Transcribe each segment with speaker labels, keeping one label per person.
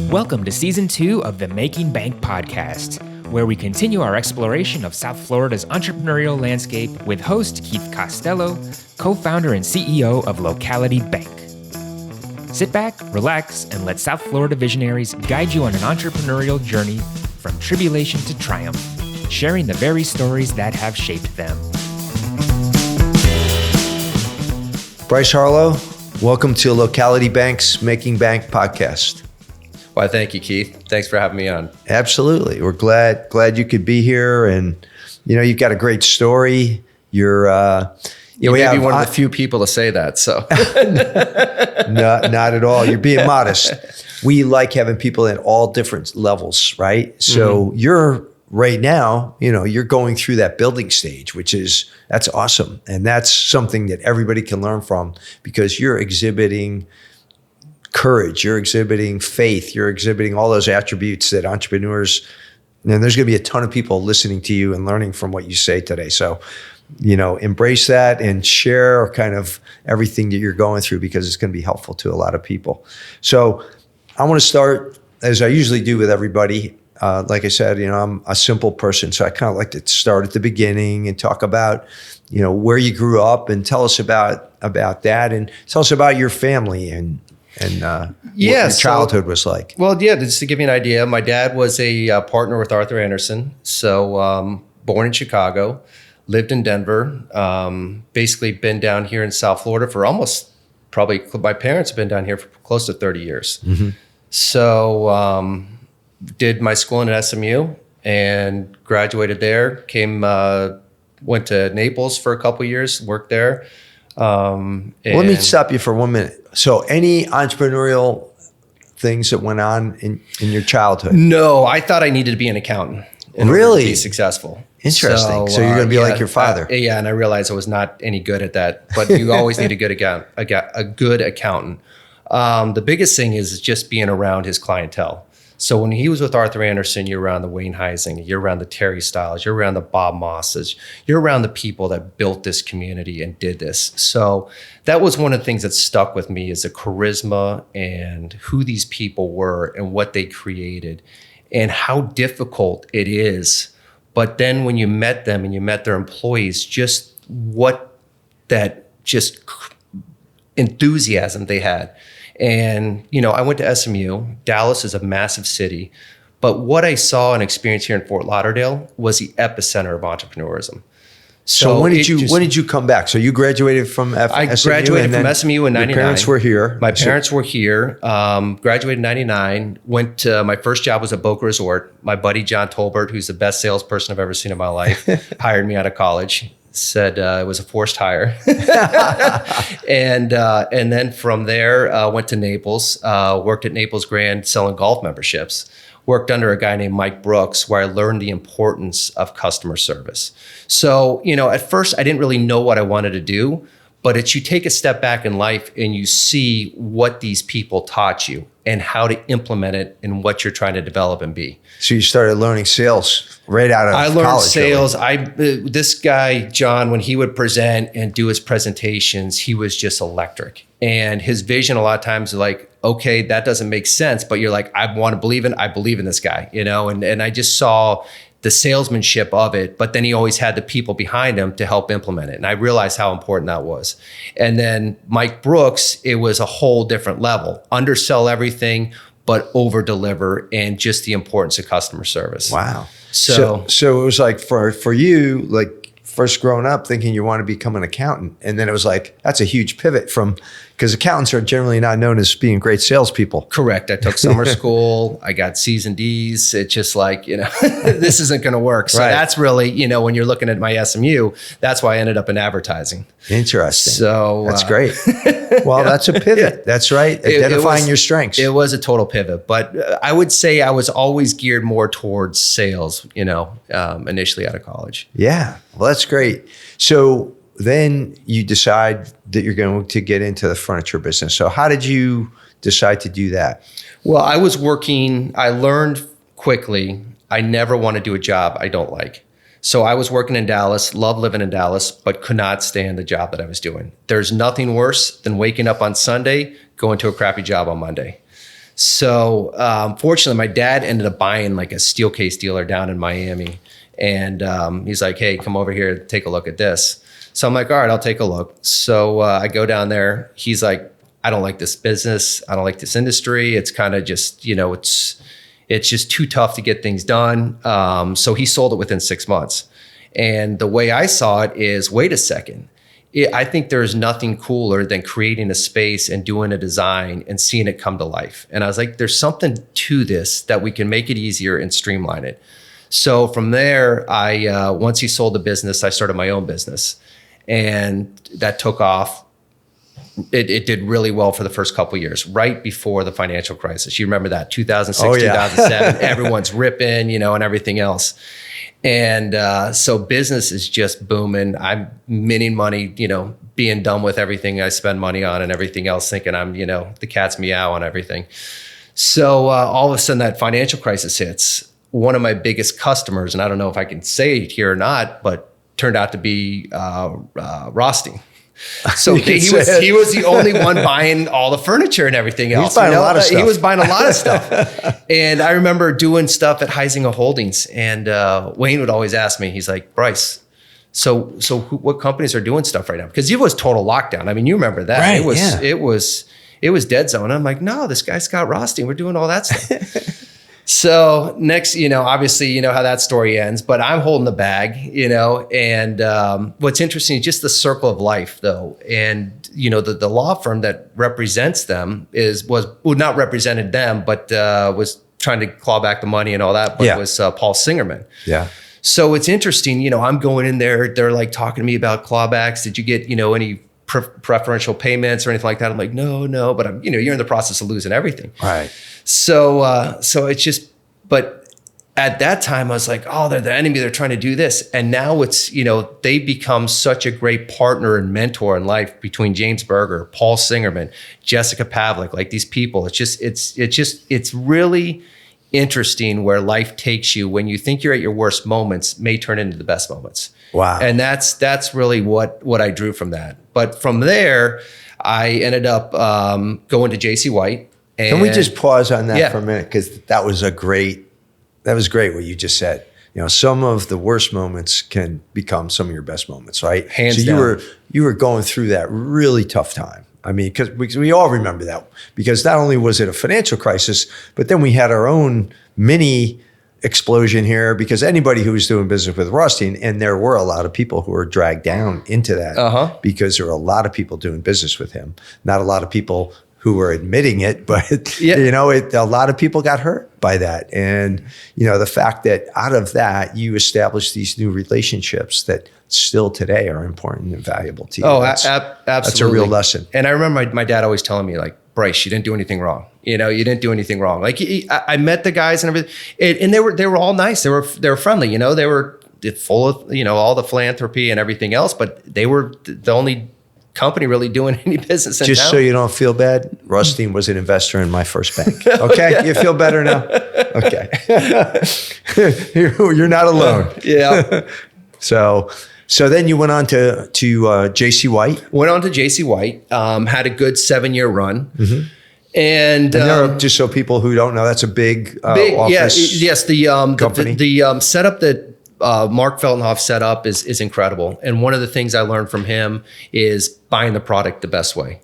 Speaker 1: Welcome to Season 2 of the Making Bank podcast, where we continue our exploration of South Florida's entrepreneurial landscape with host Keith Costello, co-founder and CEO of Locality Bank. Sit back, relax, and let South Florida visionaries guide you on an entrepreneurial journey from tribulation to triumph, sharing the very stories that have shaped them.
Speaker 2: Bryce, Harlow, welcome to Locality Bank's Making Bank podcast.
Speaker 3: Why, thank you, Keith. Thanks for having me on.
Speaker 2: Absolutely. We're glad you could be here. And, you've got a great story.
Speaker 3: You may be one of the few people to say that, so.
Speaker 2: No, not at all. You're being modest. We like having people at all different levels, right? So you're right now, you're going through that building stage, that's awesome. And that's something that everybody can learn from because you're exhibiting courage, you're exhibiting faith, you're exhibiting all those attributes that entrepreneurs, and there's going to be a ton of people listening to you and learning from what you say today. So, embrace that and share kind of everything that you're going through because it's going to be helpful to a lot of people. So I want to start, as I usually do with everybody. Like I said, I'm a simple person, so I kind of like to start at the beginning and talk about, where you grew up and tell us about that and tell us about your family and what your childhood was like.
Speaker 3: Well, yeah, just to give you an idea, my dad was a partner with Arthur Andersen. So born in Chicago, lived in Denver, basically been down here in South Florida for my parents have been down here for close to 30 years. Mm-hmm. So did my schooling at SMU and graduated there, went to Naples for a couple of years, worked there.
Speaker 2: Let me stop you for 1 minute. So any entrepreneurial things that went on in your childhood?
Speaker 3: No, I thought I needed to be an accountant in order to be successul.
Speaker 2: Interesting. So you're going to be like your father.
Speaker 3: And I realized I was not any good at that, but you always need a good accountant. The biggest thing is just being around his clientele. So when he was with Arthur Andersen, you're around the Wayne Heising, you're around the Terry Stiles, you're around the Bob Mosses, you're around the people that built this community and did this. So that was one of the things that stuck with me is the charisma and who these people were and what they created and how difficult it is. But then when you met them and you met their employees, just what that just enthusiasm they had. And, I went to SMU. Dallas is a massive city. But what I saw and experienced here in Fort Lauderdale was the epicenter of entrepreneurism.
Speaker 2: So when did you come back? So you graduated from SMU?
Speaker 3: I graduated from SMU in 99.
Speaker 2: Your parents were here.
Speaker 3: My parents were here. Graduated in 99. My first job was at Boca Resort. My buddy, John Tolbert, who's the best salesperson I've ever seen in my life, hired me out of college. Said it was a forced hire. And then from there, went to Naples, worked at Naples Grand selling golf memberships, worked under a guy named Mike Brooks, where I learned the importance of customer service. So, at first I didn't really know what I wanted to do, but it's you take a step back in life and you see what these people taught you and how to implement it in what you're trying to develop and be.
Speaker 2: So you started learning sales right out of college.
Speaker 3: I learned sales. Really. This guy, John, when he would present and do his presentations, he was just electric. And his vision a lot of times is like, okay, that doesn't make sense, but you're like, I believe in this guy, and I just saw the salesmanship of it, but then he always had the people behind him to help implement it. And I realized how important that was. And then Mike Brooks, it was a whole different level. Undersell everything, but over deliver and just the importance of customer service.
Speaker 2: Wow. So it was like for you, like first growing up thinking you want to become an accountant. And then it was like, that's a huge pivot because accountants are generally not known as being great salespeople.
Speaker 3: Correct. I took summer school. I got C's and D's. It's just like, this isn't going to work. So That's really, when you're looking at my SMU, that's why I ended up in advertising.
Speaker 2: Interesting.
Speaker 3: So
Speaker 2: that's great. Well, that's a pivot. Yeah. That's right. Identifying your strengths.
Speaker 3: It was a total pivot, but I would say I was always geared more towards sales, initially out of college.
Speaker 2: Yeah. Well, that's great. So then you decide that you're going to get into the furniture business. So how did you decide to do that?
Speaker 3: Well, I learned quickly, I never want to do a job I don't like. So I was working in Dallas, loved living in Dallas, but could not stand the job that I was doing. There's nothing worse than waking up on Sunday, going to a crappy job on Monday. So fortunately, my dad ended up buying like a steel case dealer down in Miami. And he's like, hey, come over here, take a look at this. So I'm like, all right, I'll take a look. So I go down there. He's like, I don't like this business. I don't like this industry. It's kind of just, it's just too tough to get things done. So he sold it within 6 months. And the way I saw it is, wait a second. I think there's nothing cooler than creating a space and doing a design and seeing it come to life. And I was like, there's something to this that we can make it easier and streamline it. So from there, once he sold the business, I started my own business, and that took off. It did really well for the first couple of years, right before the financial crisis. You remember that 2006, 2007, everyone's ripping, and everything else. And so business is just booming. I'm minting money, being done with everything I spend money on and everything else, thinking I'm, the cat's meow on everything. So all of a sudden that financial crisis hits. One of my biggest customers, and I don't know if I can say it here or not, but turned out to be Rothstein. So he was the only one buying all the furniture and everything else.
Speaker 2: He's buying a lot of stuff.
Speaker 3: He was buying a lot of stuff. And I remember doing stuff at Heisinger Holdings, and Wayne would always ask me, he's like, Bryce, so what companies are doing stuff right now? Because it was total lockdown. I mean, you remember that.
Speaker 2: Right,
Speaker 3: It was dead zone. I'm like, no, this guy Scott Rothstein, we're doing all that stuff. So next, obviously, how that story ends, but I'm holding the bag, and what's interesting is just the circle of life though. And, the law firm that represents them was not represented them, but was trying to claw back the money and all that, but it was Paul Singerman.
Speaker 2: Yeah.
Speaker 3: So it's interesting, I'm going in there, they're like talking to me about clawbacks. Did you get, any preferential payments or anything like that? I'm like, no, but I'm, you're in the process of losing everything.
Speaker 2: Right.
Speaker 3: So it's just, but at that time I was like, oh, they're the enemy. They're trying to do this. And now it's, they become such a great partner and mentor in life between James Berger, Paul Singerman, Jessica Pavlik, like these people. It's really interesting where life takes you when you think you're at your worst moments may turn into the best moments.
Speaker 2: Wow.
Speaker 3: And that's really what I drew from that. But from there, I ended up going to JC White. And
Speaker 2: can we just pause on that for a minute? Because that was great what you just said. Some of the worst moments can become some of your best moments, right?
Speaker 3: Hands down.
Speaker 2: You were going through that really tough time. I mean, because we all remember that. Because not only was it a financial crisis, but then we had our own mini explosion here, because anybody who was doing business with Rothstein, and there were a lot of people who were dragged down into that because there were a lot of people doing business with him. Not a lot of people who were admitting it, but a lot of people got hurt by that. And the fact that out of that you established these new relationships that still today are important and valuable to you.
Speaker 3: Oh, absolutely.
Speaker 2: That's a real lesson.
Speaker 3: And I remember my dad always telling me, like, Bryce, you didn't do anything wrong. You didn't do anything wrong. Like I met the guys and everything, and they were all nice. They were friendly. They were full of all the philanthropy and everything else. But they were the only company really doing any business in
Speaker 2: Just
Speaker 3: town.
Speaker 2: So you don't feel bad, Rothstein was an investor in my first bank. Okay, you feel better now? Okay, you're not alone.
Speaker 3: Yeah.
Speaker 2: So then you went on to JC White.
Speaker 3: Went on to JC White. Had a good 7-year run. Mm-hmm. And
Speaker 2: just so people who don't know, that's a big office.
Speaker 3: Yes. The
Speaker 2: company.
Speaker 3: The setup that Mark Feltenhoff set up is incredible. And one of the things I learned from him is buying the product the best way.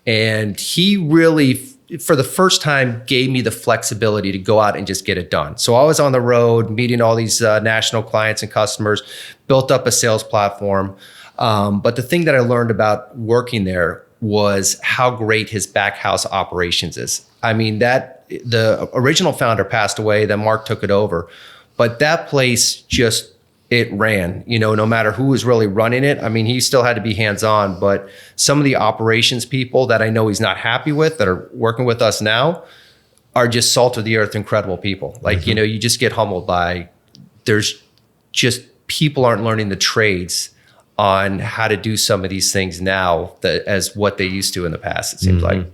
Speaker 3: And he really, for the first time, gave me the flexibility to go out and just get it done. So I was on the road meeting all these national clients and customers, built up a sales platform. But the thing that I learned about working there was how great his back house operations is. I mean, that the original founder passed away, then Mark took it over. But that place it ran, no matter who was really running it. I mean, he still had to be hands-on, but some of the operations people that I know he's not happy with that are working with us now are just salt of the earth, incredible people. Like, you just get humbled by, there's just people aren't learning the trades on how to do some of these things now as what they used to in the past, it seems like.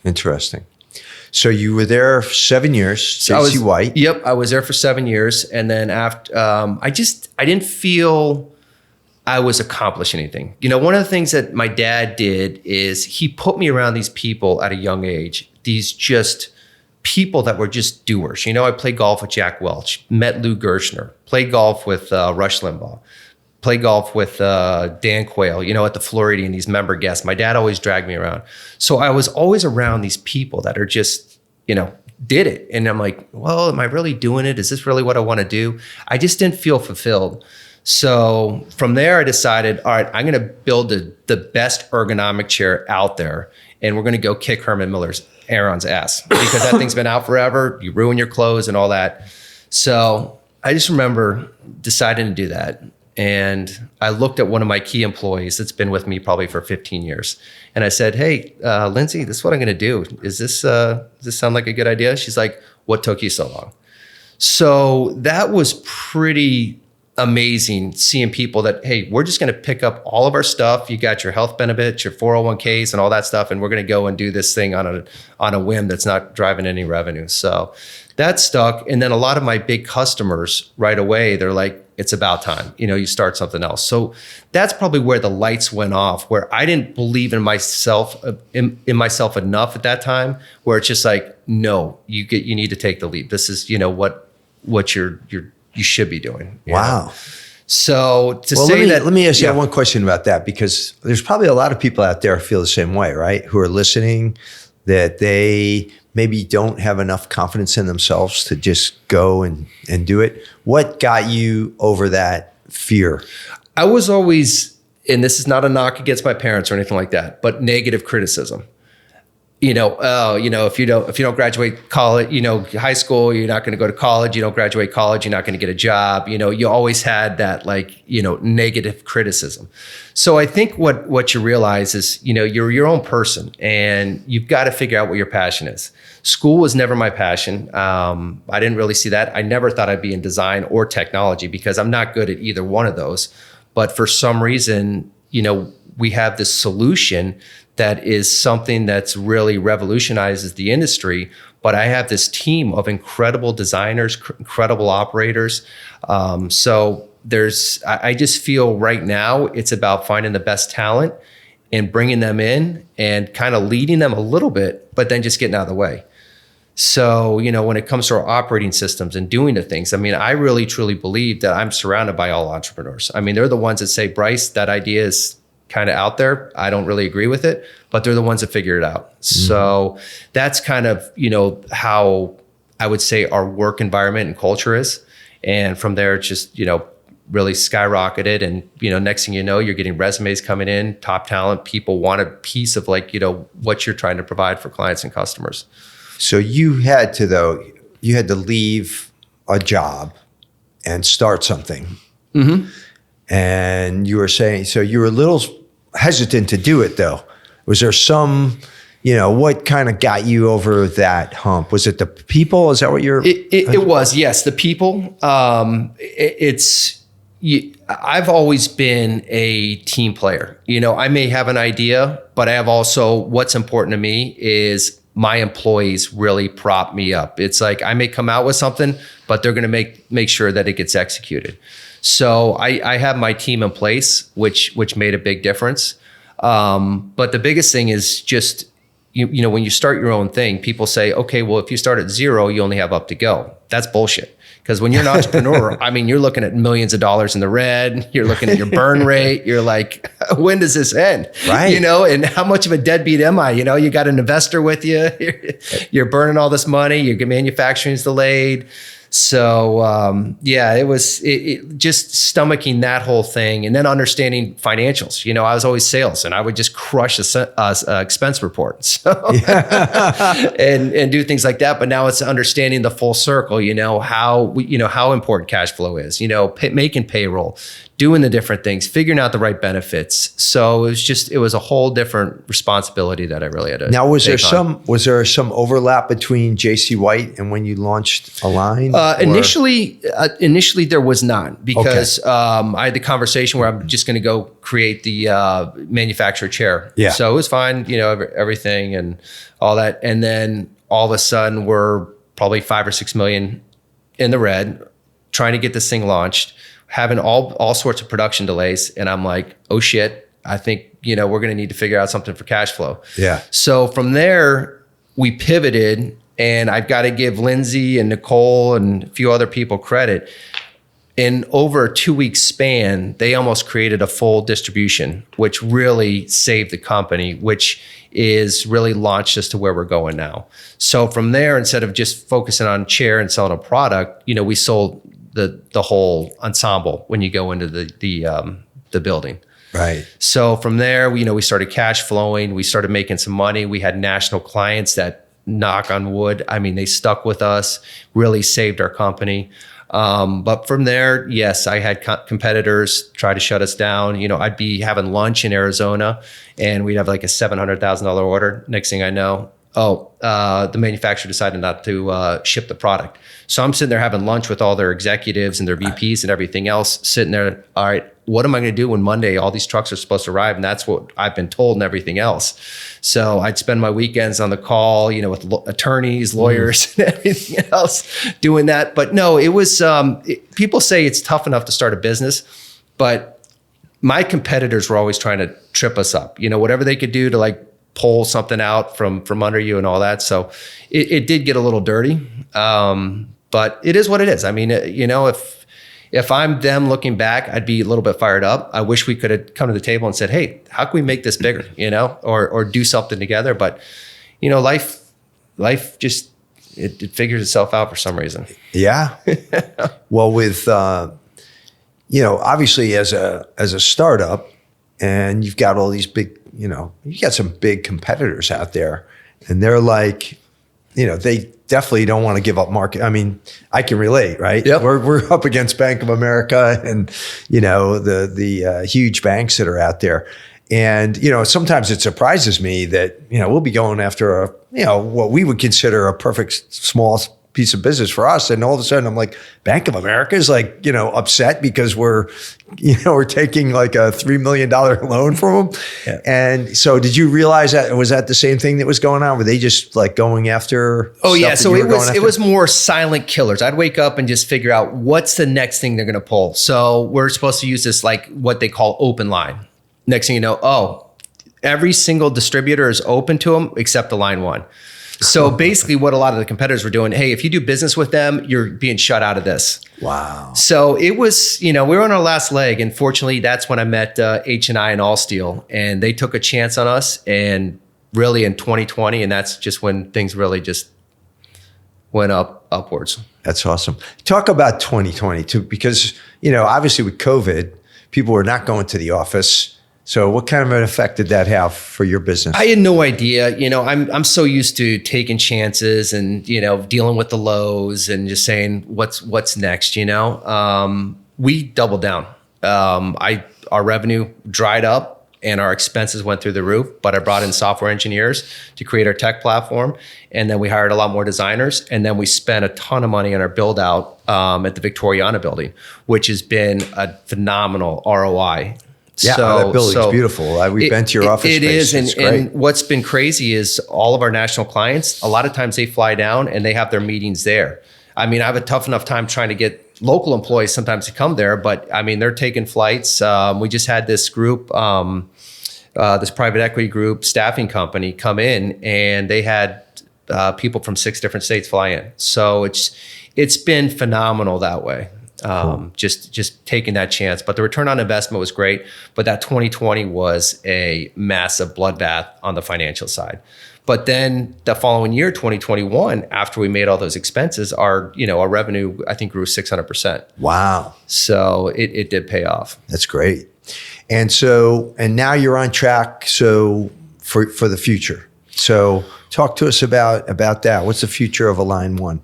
Speaker 2: Interesting. So you were there 7 years, JC White.
Speaker 3: Yep, I was there for 7 years. And then after, I didn't feel I was accomplishing anything. One of the things that my dad did is he put me around these people at a young age, these just people that were just doers. I played golf with Jack Welch, met Lou Gershner, played golf with Rush Limbaugh, played golf with Dan Quayle, at the Floridian, these member guests. My dad always dragged me around. So I was always around these people that are just, did it. And I'm like, well, am I really doing it? Is this really what I want to do? I just didn't feel fulfilled. So from there, I decided, all right, I'm going to build the best ergonomic chair out there. And we're going to go kick Herman Aaron's ass, because that thing's been out forever. You ruin your clothes and all that. So I just remember deciding to do that. And I looked at one of my key employees that's been with me probably for 15 years. And I said, hey, Lindsay, this is what I'm going to do. Does this sound like a good idea? She's like, what took you so long? So that was pretty amazing, seeing people that, hey, we're just going to pick up all of our stuff. You got your health benefits, your 401ks and all that stuff. And we're going to go and do this thing on a whim that's not driving any revenue. So that stuck. And then a lot of my big customers right away, they're like, it's about time, you start something else. So that's probably where the lights went off, where I didn't believe in myself, in myself enough at that time, where it's just like, no, you need to take the leap. This is, what you should be doing.
Speaker 2: Wow.
Speaker 3: So
Speaker 2: let me ask you one question about that, because there's probably a lot of people out there who feel the same way, right? Who are listening, that they maybe don't have enough confidence in themselves to just go and do it. What got you over that fear?
Speaker 3: I was always, and this is not a knock against my parents or anything like that, but negative criticism. If you don't graduate college, high school, you're not going to go to college. You don't graduate college, you're not going to get a job. You always had that negative criticism. So I think what you realize is, you're your own person, and you've got to figure out what your passion is. School was never my passion. I didn't really see that. I never thought I'd be in design or technology, because I'm not good at either one of those. But for some reason, we have this solution that is something that's really revolutionizes the industry. But I have this team of incredible designers, incredible operators. So I just feel right now it's about finding the best talent and bringing them in and kind of leading them a little bit, but then just getting out of the way. So, when it comes to our operating systems and doing the things, I really truly believe that I'm surrounded by all entrepreneurs. They're the ones that say, Bryce, that idea is kind of out there. I don't really agree with it, but they're the ones that figure it out. Mm-hmm. So that's kind of, how I would say our work environment and culture is. And from there, it's just, really skyrocketed. And, next thing you know, you're getting resumes coming in, top talent. People want a piece of what you're trying to provide for clients and customers.
Speaker 2: So you had to leave a job and start something. Mm-hmm. And you were saying, so you were a little hesitant to do it though. Was there some, what kind of got you over that hump? Was it the people? Is that what you're?
Speaker 3: It was, yes, the people. I've always been a team player. I may have an idea, but I have also, what's important to me is my employees really prop me up. It's like I may come out with something, but they're going to make sure that it gets executed. So I have my team in place, which made a big difference. But the biggest thing is just, when you start your own thing, people say, okay, well, if you start at zero, you only have up to go. That's bullshit. Because when you're an entrepreneur, you're looking at millions of dollars in the red. You're looking at your burn rate. You're like, when does this end?
Speaker 2: Right.
Speaker 3: And how much of a deadbeat am I? You got an investor with you. You're burning all this money. Your manufacturing's delayed. So it was just stomaching that whole thing, and then understanding financials. I was always sales, and I would just crush a expense report, and do things like that. But now it's understanding the full circle. How important cash flow is. Making payroll, doing the different things, figuring out the right benefits. So it was a whole different responsibility that I really had to.
Speaker 2: Now, was there some overlap between JC White and when you launched Align?
Speaker 3: Initially there was none, because I had the conversation where I'm just going to go create the manufacturer chair.
Speaker 2: Yeah.
Speaker 3: So it was fine, everything and all that. And then all of a sudden we're probably 5 or 6 million in the red, trying to get this thing launched, having all sorts of production delays. And I'm like, oh shit, I think, we're going to need to figure out something for cash flow.
Speaker 2: Yeah.
Speaker 3: So from there, we pivoted And I've got to give Lindsay and Nicole and a few other people credit. In over a 2-week span, they almost created a full distribution, which really saved the company, which is really launched us to where we're going now. So from there, instead of just focusing on chair and selling a product, we sold the whole ensemble when you go into the building.
Speaker 2: Right.
Speaker 3: So from there, we started cash flowing. We started making some money. We had national clients that, knock on wood, they stuck with us, really saved our company. But from there, yes, I had competitors try to shut us down. I'd be having lunch in Arizona and we'd have like a $700,000 order. Next thing I know, the manufacturer decided not to ship the product. So I'm sitting there having lunch with all their executives and their VPs and everything else, sitting there. All right, what am I going to do when Monday all these trucks are supposed to arrive? And that's what I've been told and everything else. So I'd spend my weekends on the call, with attorneys, lawyers, and everything else doing that. But no, it was, people say it's tough enough to start a business, but my competitors were always trying to trip us up, whatever they could do to like pull something out from under you and all that. So it did get a little dirty. But it is what it is. If I'm them looking back, I'd be a little bit fired up. I wish we could have come to the table and said, hey, how can we make this bigger, or do something together. But, life just, it figures itself out for some reason.
Speaker 2: Yeah. Well, with, obviously as a startup and you've got all these big, you got some big competitors out there and they're like, they definitely don't want to give up market. I can relate, right?
Speaker 3: Yep.
Speaker 2: We're up against Bank of America and, the huge banks that are out there. And, sometimes it surprises me that, we'll be going after what we would consider a perfect small piece of business for us. And all of a sudden I'm like, Bank of America is like, upset because we're taking like a $3 million loan from them. Yeah. And so did you realize that, was that the same thing that was going on? Were they just like going after?
Speaker 3: Oh yeah. So it was more silent killers. I'd wake up and just figure out what's the next thing they're going to pull. So we're supposed to use this, like what they call open line. Next thing you know, every single distributor is open to them except the line one. So basically what a lot of the competitors were doing, hey, if you do business with them, you're being shut out of this.
Speaker 2: Wow.
Speaker 3: So it was, we were on our last leg. And fortunately, that's when I met H&I and All Steel. And they took a chance on us. And really in 2020, and that's just when things really just went upwards.
Speaker 2: That's awesome. Talk about 2020 too, because, obviously with COVID, people were not going to the office. So what kind of an effect did that have for your business?
Speaker 3: I had no idea. I'm so used to taking chances and, dealing with the lows and just saying what's next, we doubled down. Our revenue dried up and our expenses went through the roof, but I brought in software engineers to create our tech platform. And then we hired a lot more designers. And then we spent a ton of money on our build out at the Victoriana building, which has been a phenomenal ROI.
Speaker 2: Yeah, that building's beautiful. We've been to your office space.
Speaker 3: It is,
Speaker 2: it's great.
Speaker 3: And what's been crazy is all of our national clients, a lot of times they fly down and they have their meetings there. I have a tough enough time trying to get local employees sometimes to come there, but they're taking flights. We just had this group, this private equity group staffing company come in and they had people from 6 different states fly in. So it's been phenomenal that way. Cool. Just taking that chance, but the return on investment was great. But that 2020 was a massive bloodbath on the financial side. But then the following year, 2021, after we made all those expenses, our revenue, I think, grew 600%.
Speaker 2: Wow.
Speaker 3: So it did pay off.
Speaker 2: That's great. And now you're on track. So for the future. So talk to us about that. What's the future of Align One?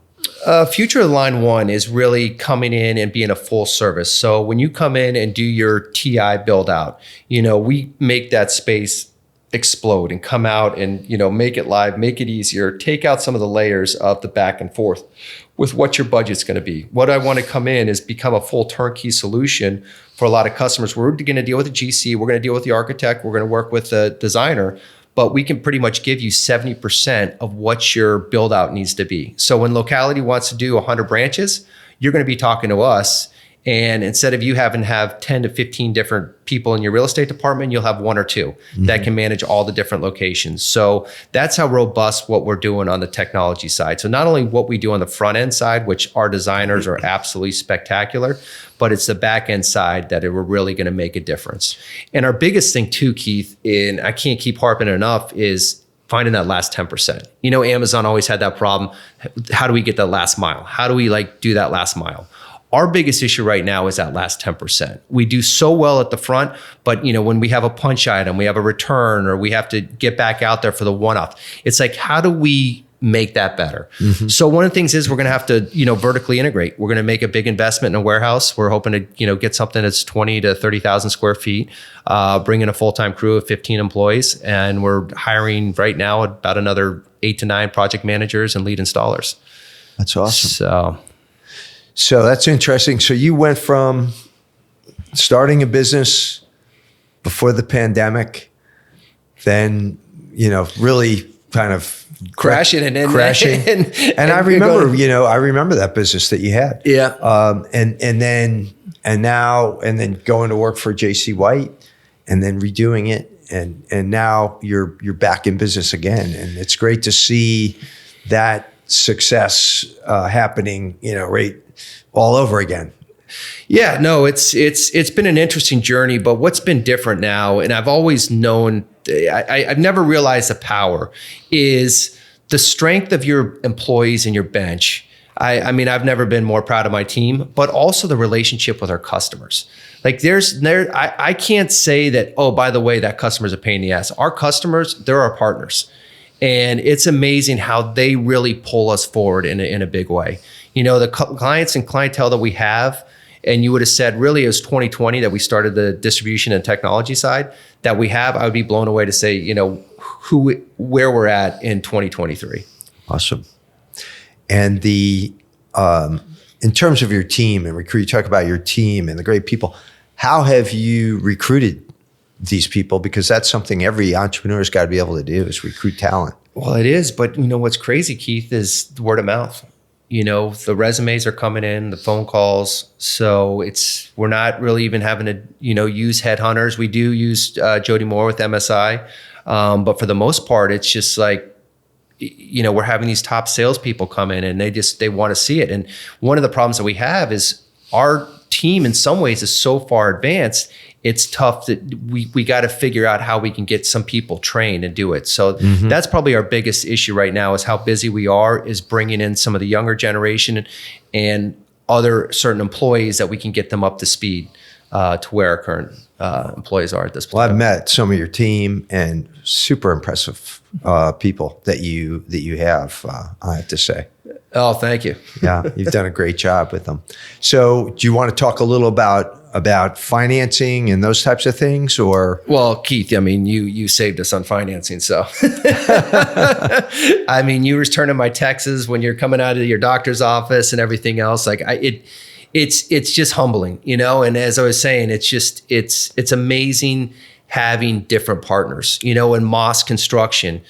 Speaker 3: Future of Line One is really coming in and being a full service. So when you come in and do your TI build out, we make that space explode and come out and, make it live, make it easier, take out some of the layers of the back and forth with what your budget's going to be. What I want to come in is become a full turnkey solution for a lot of customers. We're going to deal with the GC. We're going to deal with the architect. We're going to work with the designer. But we can pretty much give you 70% of what your build out needs to be. So when locality wants to do 100 branches, you're going to be talking to us And instead of you having to have 10 to 15 different people in your real estate department, you'll have one or two that can manage all the different locations. So that's how robust what we're doing on the technology side. So not only what we do on the front end side, which our designers are absolutely spectacular, but it's the back end side that we're really going to make a difference. And our biggest thing too, Keith, and I can't keep harping enough, is finding that last 10%. You know, Amazon always had that problem. How do we get that last mile? How do we do that last mile? Our biggest issue right now is that last 10%. We do so well at the front, but when we have a punch item, we have a return, or we have to get back out there for the one-off. It's like, how do we make that better? So one of the things is we're going to have to, vertically integrate. We're going to make a big investment in a warehouse. We're hoping to, get something that's 20 to 30,000 square feet, bring in a full-time crew of 15 employees. And we're hiring right now about another 8 to 9 project managers and lead installers.
Speaker 2: That's awesome. So that's interesting. So you went from starting a business before the pandemic, then, really kind of
Speaker 3: crashing and
Speaker 2: I remember, I remember that business that you had.
Speaker 3: Yeah.
Speaker 2: And then going to work for JC White and then redoing it. And now you're back in business again. And it's great to see that success happening, right all over again.
Speaker 3: Yeah, no, it's been an interesting journey, but what's been different now, and I've always known, I've never realized the power, is the strength of your employees and your bench. I mean, I've never been more proud of my team, but also the relationship with our customers. Like I can't say that, oh, by the way, that customer's a pain in the ass. Our customers, they're our partners. And it's amazing how they really pull us forward in a big way. The clients and clientele that we have, and you would have said really it was 2020 that we started the distribution and technology side that we have, I would be blown away to say, where we're at in 2023.
Speaker 2: Awesome. And in terms of your team and recruit, you talk about your team and the great people. How have you recruited these people? Because that's something every entrepreneur's got to be able to do, is recruit talent.
Speaker 3: Well, it is. But what's crazy, Keith, is the word of mouth. The resumes are coming in, the phone calls. So we're not really even having to, use headhunters. We do use Jody Moore with MSI. But for the most part, it's just like, we're having these top salespeople come in and they want to see it. And one of the problems that we have is our team in some ways is so far advanced, it's tough that we got to figure out how we can get some people trained and do it. So that's probably our biggest issue right now, is how busy we are, is bringing in some of the younger generation and other certain employees that we can get them up to speed to where our current employees are at this point.
Speaker 2: Well, I've met some of your team and super impressive people that you have, I have to say.
Speaker 3: Oh, thank you.
Speaker 2: Yeah, you've done a great job with them. So do you want to talk a little about financing and those types of things, or?
Speaker 3: Well, Keith, I mean, you saved us on financing. So, I mean, you returning my taxes when you're coming out of your doctor's office and everything else. Like it's just humbling, and as I was saying, it's amazing having different partners, in Moss Construction.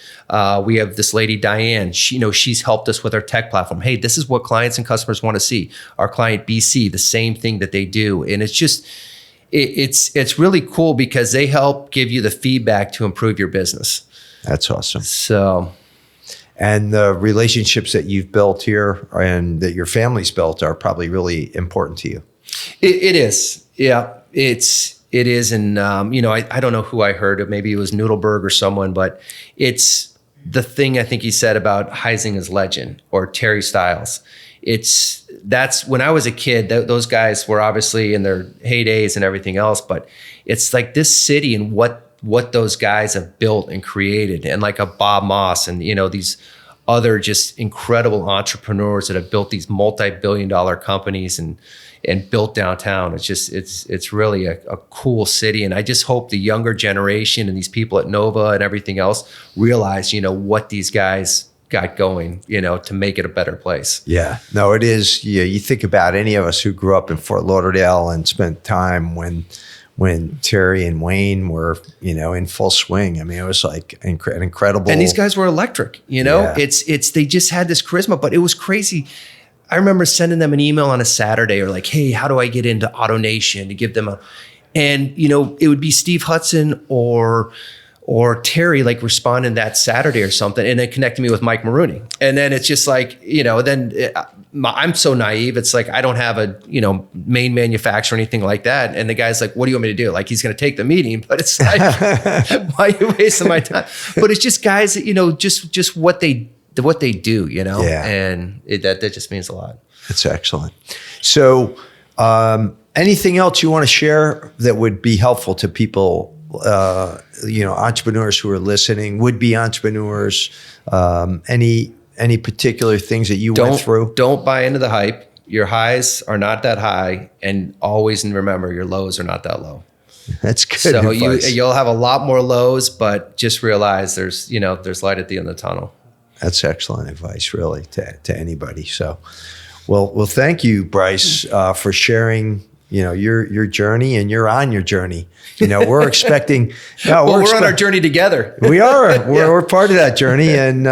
Speaker 3: We have this lady, Diane, she's helped us with our tech platform. Hey, this is what clients and customers want to see. Our client BC, the same thing that they do. And it's just, it's really cool because they help give you the feedback to improve your business.
Speaker 2: That's awesome.
Speaker 3: So,
Speaker 2: and the relationships that you've built here and that your family's built are probably really important to you.
Speaker 3: It is. Yeah, it is. And, I don't know who I heard. Maybe it was Noodleberg or someone, but it's the thing I think he said about Heisinger's legend or Terry Stiles. That's when I was a kid, those guys were obviously in their heydays and everything else, but it's like this city and what those guys have built and created, and like a Bob Moss and, these other just incredible entrepreneurs that have built these multi-billion-dollar companies and built downtown. It's really a cool city. And I just hope the younger generation and these people at Nova and everything else realize, what these guys got going, to make it a better place.
Speaker 2: Yeah, no, it is. Yeah, you think about any of us who grew up in Fort Lauderdale and spent time when Terry and Wayne were, in full swing. I mean, it was like an incredible.
Speaker 3: And these guys were electric,
Speaker 2: Yeah.
Speaker 3: It's they just had this charisma, but it was crazy. I remember sending them an email on a Saturday or like, hey, how do I get into AutoNation to give them and it would be Steve Hudson or Terry like responding that Saturday or something, and then connecting me with Mike Maroney. And then it's just like, I'm so naive. It's like, I don't have a, main manufacturer or anything like that. And the guy's like, what do you want me to do? Like, he's going to take the meeting, but it's like, why are you wasting my time? But it's just guys that, just what they do,
Speaker 2: Yeah.
Speaker 3: and that just means a lot.
Speaker 2: That's excellent. So, anything else you want to share that would be helpful to people, entrepreneurs who are listening, would-be entrepreneurs, any particular things that you went through?
Speaker 3: Don't buy into the hype. Your highs are not that high, and always remember your lows are not that low.
Speaker 2: That's good.
Speaker 3: So
Speaker 2: advice.
Speaker 3: you'll have a lot more lows, but just realize there's light at the end of the tunnel.
Speaker 2: That's excellent advice, really, to anybody. So, well, thank you, Bryce, for sharing, your journey, and you're on your journey. We're expecting.
Speaker 3: We're on our journey together.
Speaker 2: We are. We're part of that journey, and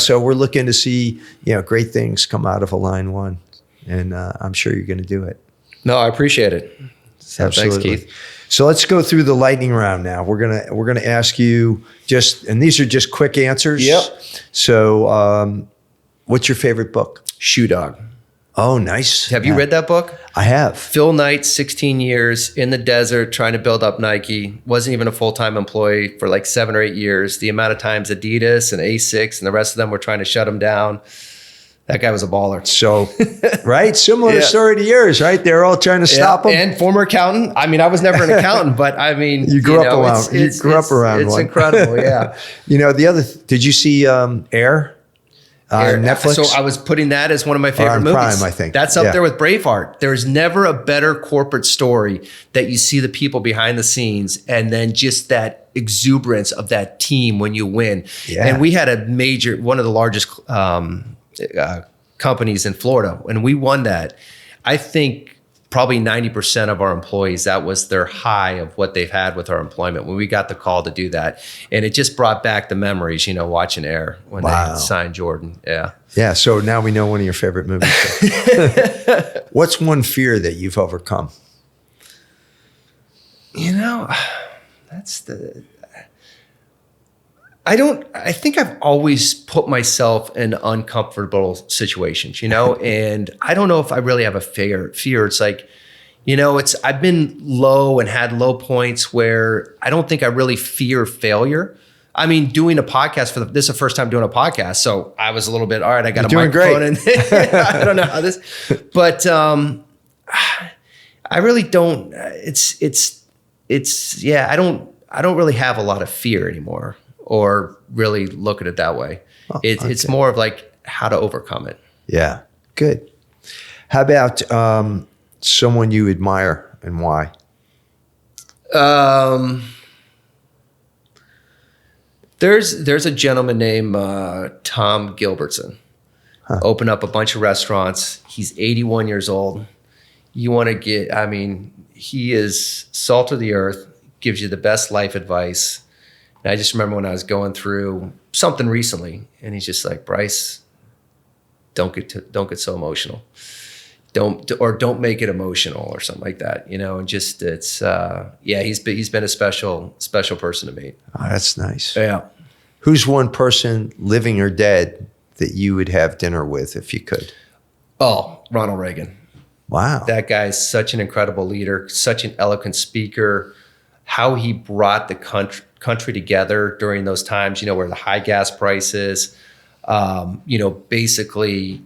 Speaker 2: so we're looking to see great things come out of Align One, and I'm sure you're going to do it.
Speaker 3: No, I appreciate it. So
Speaker 2: Absolutely.
Speaker 3: Thanks, Keith.
Speaker 2: So let's go through the lightning round now. We're gonna ask you and these are just quick answers.
Speaker 3: Yep.
Speaker 2: So, what's your favorite book?
Speaker 3: Shoe Dog.
Speaker 2: Oh, nice.
Speaker 3: Have you read that book?
Speaker 2: I have.
Speaker 3: Phil Knight, 16 years in the desert trying to build up Nike. Wasn't even a full-time employee for like 7 or 8 years. The amount of times Adidas and Asics and the rest of them were trying to shut him down. That guy was a baller.
Speaker 2: So, right? Similar story to yours, right? They're all trying to stop him.
Speaker 3: And former accountant. I mean, I was never an accountant, but I mean,
Speaker 2: you grew up around.
Speaker 3: It's
Speaker 2: one.
Speaker 3: incredible. Yeah.
Speaker 2: Did you see Air? Netflix.
Speaker 3: So I was putting that as one of my favorite movies.
Speaker 2: Prime, I think.
Speaker 3: That's up there with Braveheart. There's never a better corporate story that you see the people behind the scenes, and then just that exuberance of that team when you win.
Speaker 2: Yeah.
Speaker 3: And we had one of the largest companies in Florida, and we won that. I think probably 90% of our employees, that was their high of what they've had with our employment when we got the call to do that. And it just brought back the memories, watching Air when they signed Jordan. Yeah. Yeah.
Speaker 2: So now we know one of your favorite movies. What's one fear that you've overcome?
Speaker 3: I think I've always put myself in uncomfortable situations, and I don't know if I really have a fear. It's like, I've been low and had low points where I don't think I really fear failure. I mean, doing a podcast this is the first time doing a podcast. So I was a little bit, all right, I got a microphone and I don't know how this, but I really don't, I don't really have a lot of fear anymore, or really look at it that way. It's more of like how to overcome it.
Speaker 2: Yeah. Good. How about someone you admire and why?
Speaker 3: There's a gentleman named Tom Gilbertson. Opened up a bunch of restaurants. He's 81 years old. You want to he is salt of the earth, gives you the best life advice. And I just remember when I was going through something recently, and he's just like, Bryce, don't get so emotional. Don't make it emotional or something like that, and just he's been a special person to me.
Speaker 2: Oh, that's nice.
Speaker 3: Yeah.
Speaker 2: Who's one person, living or dead, that you would have dinner with if you could?
Speaker 3: Oh, Ronald Reagan.
Speaker 2: Wow.
Speaker 3: That guy's such an incredible leader, such an eloquent speaker. How he brought the country together during those times, where the high gas prices, basically,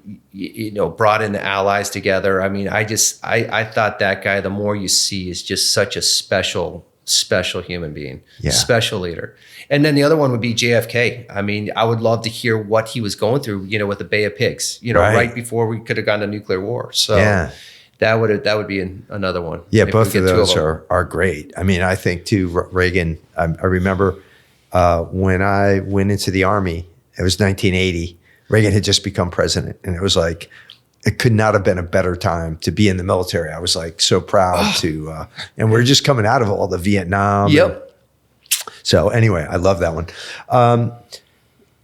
Speaker 3: brought in the allies together. I mean, I thought that guy, the more you see, is just such a special human being, special leader. And then the other one would be JFK. I mean, I would love to hear what he was going through, with the Bay of Pigs, right before we could have gone to nuclear war. So that would be another one.
Speaker 2: Yeah, both of those are great. I mean, I think too, Reagan, I remember when I went into the Army, it was 1980, Reagan had just become president, and it was like, it could not have been a better time to be in the military. I was like so proud to, and we're just coming out of all the Vietnam.
Speaker 3: Yep.
Speaker 2: So anyway, I love that one.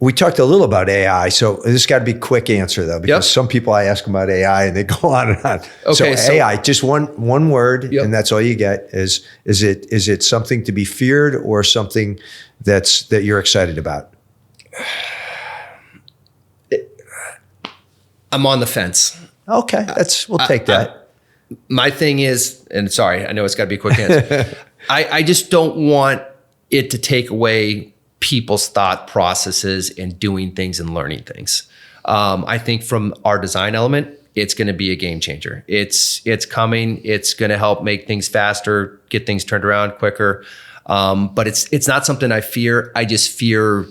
Speaker 2: We talked a little about AI, so this got to be a quick answer though, because some people I ask them about AI and they go on and on.
Speaker 3: Okay,
Speaker 2: so AI, just one word, and that's all you get. Is it something to be feared or something that you're excited about?
Speaker 3: I'm on the fence.
Speaker 2: Okay, we'll take that.
Speaker 3: My thing is, and sorry, I know it's got to be a quick answer. I just don't want it to take away people's thought processes and doing things and learning things. I think from our design element, it's going to be a game changer. It's coming. It's going to help make things faster, get things turned around quicker. But it's not something I fear. I just fear.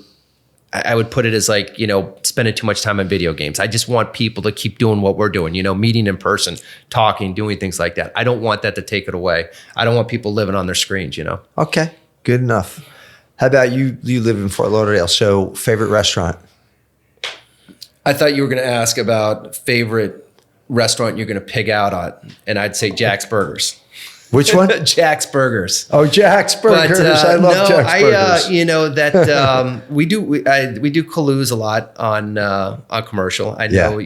Speaker 3: I would put it as like, spending too much time on video games. I just want people to keep doing what we're doing, meeting in person, talking, doing things like that. I don't want that to take it away. I don't want people living on their screens,
Speaker 2: Okay, good enough. How about you? You live in Fort Lauderdale, so favorite restaurant?
Speaker 3: I thought you were going to ask about favorite restaurant you're going to pig out on, and I'd say Jack's Burgers.
Speaker 2: Which one?
Speaker 3: Jack's Burgers.
Speaker 2: Oh, Jack's Burgers. I love Jack's Burgers.
Speaker 3: We do collude a lot on commercial. I know,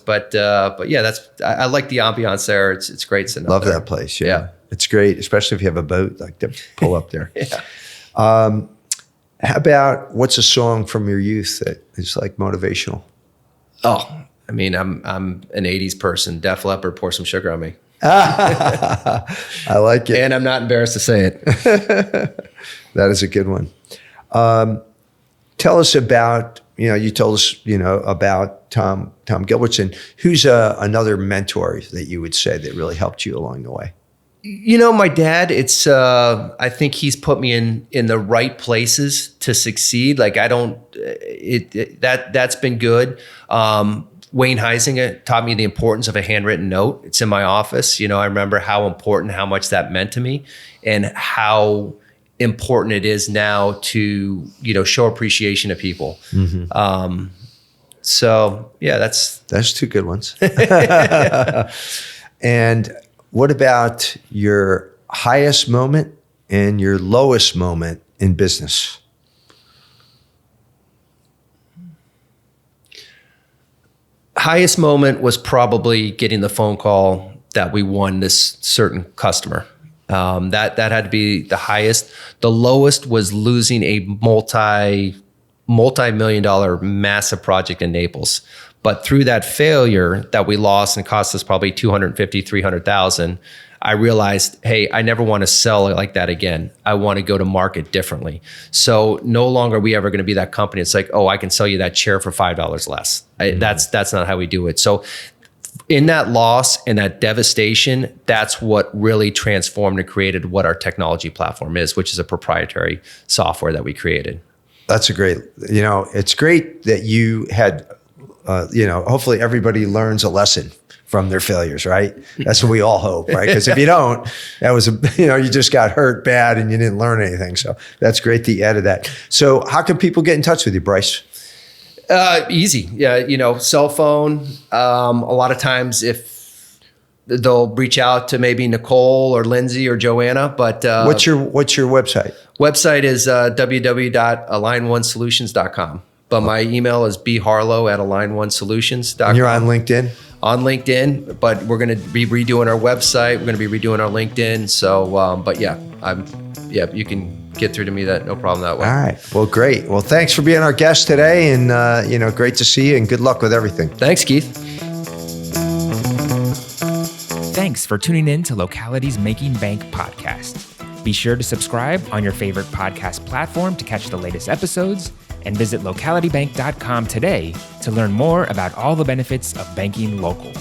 Speaker 3: but yeah, I like the ambiance there. It's great.
Speaker 2: Love that place. Yeah. It's great, especially if you have a boat, like to pull up there. How about what's a song from your youth that is like motivational?
Speaker 3: Oh, I mean, I'm an 80s person. Def Leppard, Pour Some Sugar on Me.
Speaker 2: I like it.
Speaker 3: And I'm not embarrassed to say it.
Speaker 2: That is a good one. Tell us about, you told us, about Tom Gilbertson. Who's another mentor that you would say that really helped you along the way?
Speaker 3: My dad, I think he's put me in the right places to succeed. Like that's been good. Wayne Heisinger taught me the importance of a handwritten note. It's in my office. I remember how much that meant to me and how important it is now to, show appreciation to people. Mm-hmm. So yeah, that's
Speaker 2: two good ones. And what about your highest moment and your lowest moment in business?
Speaker 3: Highest moment was probably getting the phone call that we won this certain customer. That had to be the highest. The lowest was losing a multi-million-dollar massive project in Naples. But through that failure that we lost and cost us probably $250,000, $300,000, I realized, hey, I never want to sell it like that again. I want to go to market differently. So no longer are we ever going to be that company. It's like, oh, I can sell you that chair for $5 less. That's not how we do it. So in that loss and that devastation, that's what really transformed and created what our technology platform is, which is a proprietary software that we created.
Speaker 2: That's a great, it's great that you had, hopefully everybody learns a lesson from their failures, right? That's what we all hope, right? Because if you don't, that was, you just got hurt bad and you didn't learn anything. So that's great that you added that. So how can people get in touch with you, Bryce?
Speaker 3: Easy. Yeah. Cell phone. A lot of times if they'll reach out to maybe Nicole or Lindsay or Joanna, but
Speaker 2: what's your website?
Speaker 3: Website is www.align1solutions.com. But my email is bharlow@align1solutions.com.
Speaker 2: And you're on LinkedIn?
Speaker 3: On LinkedIn, but we're going to be redoing our website. We're going to be redoing our LinkedIn. So, but yeah, you can get through to me no problem that way.
Speaker 2: All right. Well, great. Well, thanks for being our guest today, and great to see you, and good luck with everything.
Speaker 3: Thanks, Keith.
Speaker 1: Thanks for tuning in to Locality's Making Bank podcast. Be sure to subscribe on your favorite podcast platform to catch the latest episodes, and visit localitybank.com today to learn more about all the benefits of banking local.